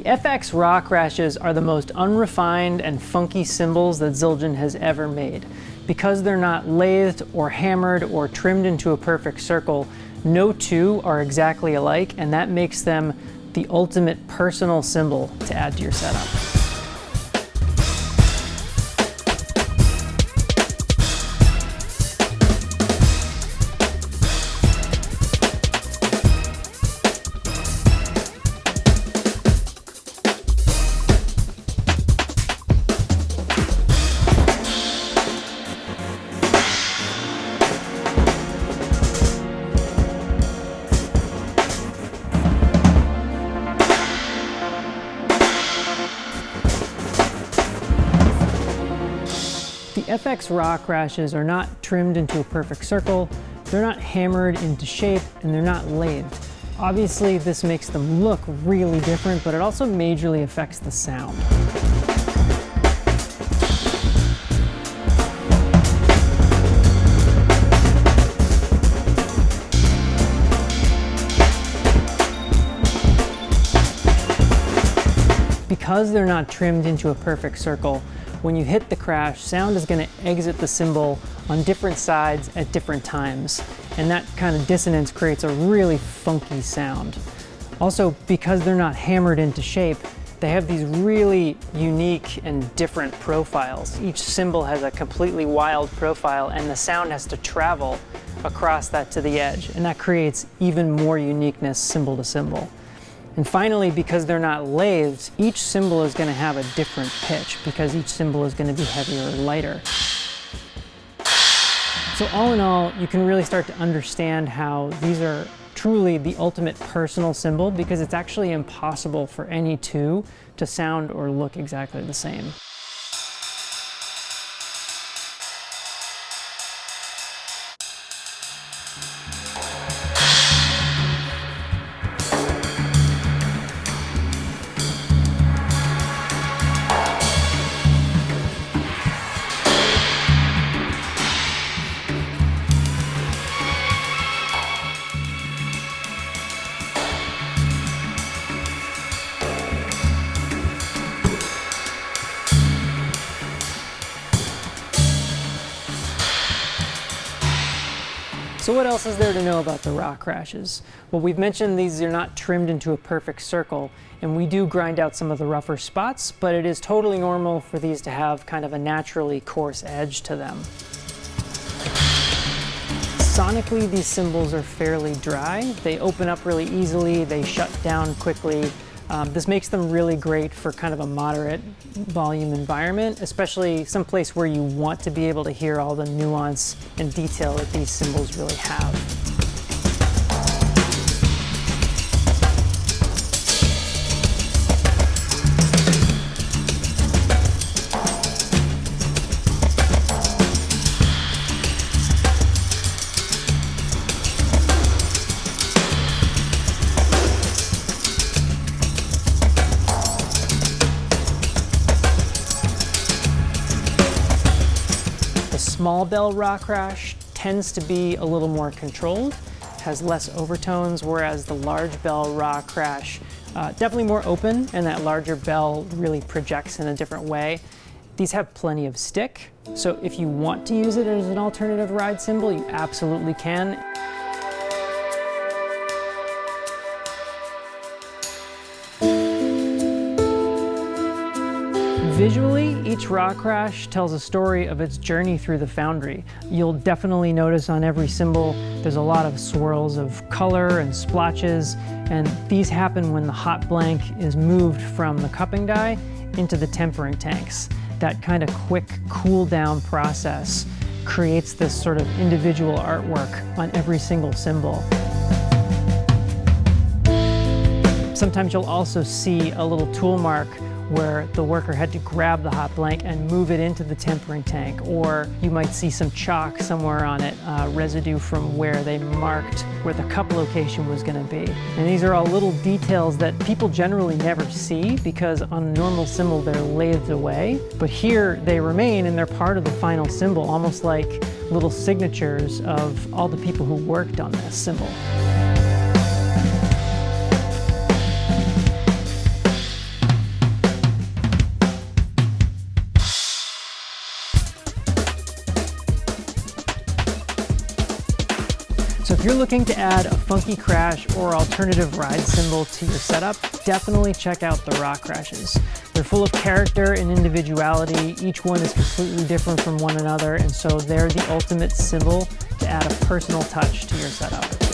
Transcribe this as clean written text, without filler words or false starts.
The FX rock crashes are the most unrefined and funky cymbals that Zildjian has ever made. Because they're not lathed or hammered or trimmed into a perfect circle, no two are exactly alike, and that makes them the ultimate personal cymbal to add to your setup. The FX rock crashes are not trimmed into a perfect circle, they're not hammered into shape, and they're not lathed. Obviously, this makes them look really different, but it also majorly affects the sound. Because they're not trimmed into a perfect circle, when you hit the crash, sound is going to exit the cymbal on different sides at different times, and that kind of dissonance creates a really funky sound. Also, because they're not hammered into shape, they have these really unique and different profiles. Each cymbal has a completely wild profile, and the sound has to travel across that to the edge, and that creates even more uniqueness cymbal to cymbal. And finally, because they're not lathed, each cymbal is going to have a different pitch because each cymbal is going to be heavier or lighter. So all in all, you can really start to understand how these are truly the ultimate personal cymbal, because it's actually impossible for any two to sound or look exactly the same. So what else is there to know about the rock crashes? Well, we've mentioned these are not trimmed into a perfect circle, and we do grind out some of the rougher spots, but it is totally normal for these to have kind of a naturally coarse edge to them. Sonically, these cymbals are fairly dry. They open up really easily, they shut down quickly. This makes them really great for kind of a moderate volume environment, especially someplace where you want to be able to hear all the nuance and detail that these cymbals really have. Small bell rock crash tends to be a little more controlled, has less overtones, whereas the large bell rock crash definitely more open, and that larger bell really projects in a different way. These have plenty of stick, so if you want to use it as an alternative ride cymbal, you absolutely can. Visually, each rock crash tells a story of its journey through the foundry. You'll definitely notice on every cymbal there's a lot of swirls of color and splotches, and these happen when the hot blank is moved from the cupping die into the tempering tanks. That kind of quick cool down process creates this sort of individual artwork on every single cymbal. Sometimes you'll also see a little tool mark where the worker had to grab the hot blank and move it into the tempering tank, or you might see some chalk somewhere on it, residue from where they marked where the cup location was going to be. And these are all little details that people generally never see because on a normal cymbal they're lathed away, but here they remain and they're part of the final cymbal, almost like little signatures of all the people who worked on this cymbal. So if you're looking to add a funky crash or alternative ride cymbal to your setup, definitely check out the Rock Crashes. They're full of character and individuality. Each one is completely different from one another, and so they're the ultimate cymbal to add a personal touch to your setup.